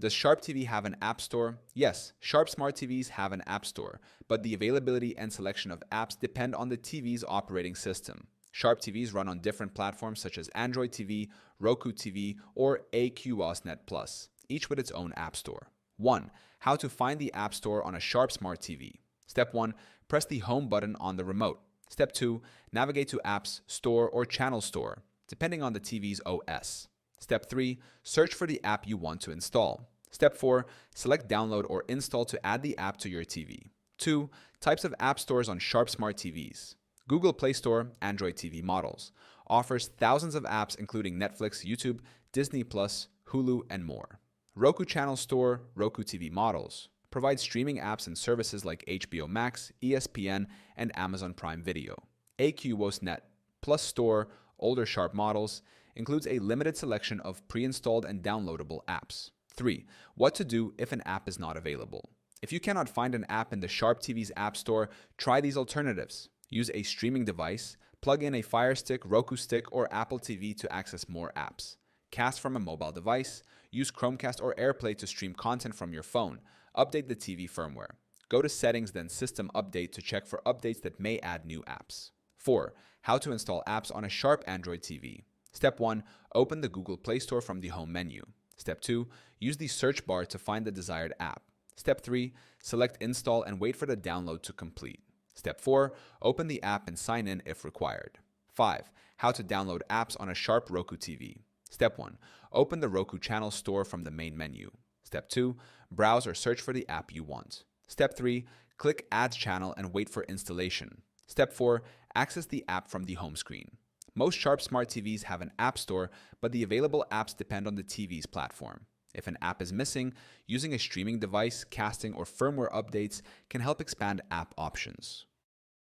Does Sharp TV have an app store? Yes, Sharp Smart TVs have an app store, but the availability and selection of apps depend on the TV's operating system. Sharp TVs run on different platforms such as Android TV, Roku TV, or AQOS Plus, each with its own app store. 1. How to find the app store on a Sharp Smart TV. Step 1. Press the home button on the remote. Step 2. Navigate to Apps, Store, or Channel Store, depending on the TV's OS. Step 3. Search for the app you want to install. Step 4. Select Download or Install to add the app to your TV. 2. Types of app stores on Sharp Smart TVs. Google Play Store, Android TV models. Offers thousands of apps including Netflix, YouTube, Disney+, Hulu, and more. Roku Channel Store, Roku TV models. Provides streaming apps and services like HBO Max, ESPN, and Amazon Prime Video. AQOS Plus Store, older Sharp models, includes a limited selection of pre-installed and downloadable apps. 3. What to do if an app is not available. If you cannot find an app in the Sharp TV's App Store, try these alternatives. Use a streaming device, plug in a Fire Stick, Roku Stick, or Apple TV to access more apps. Cast from a mobile device. Use Chromecast or AirPlay to stream content from your phone. Update the TV firmware. Go to Settings, then System Update to check for updates that may add new apps. 4. How to install apps on a Sharp Android TV. Step 1. Open the Google Play Store from the home menu. Step 2. Use the search bar to find the desired app. Step 3. Select Install and wait for the download to complete. Step 4. Open the app and sign in if required. 5. How to download apps on a Sharp Roku TV. Step 1. Open the Roku Channel Store from the main menu. Step 2. Browse or search for the app you want. Step 3. Click Add Channel and wait for installation. Step 4. Access the app from the home screen. Most Sharp Smart TVs have an app store, but the available apps depend on the TV's platform. If an app is missing, using a streaming device, casting, or firmware updates can help expand app options.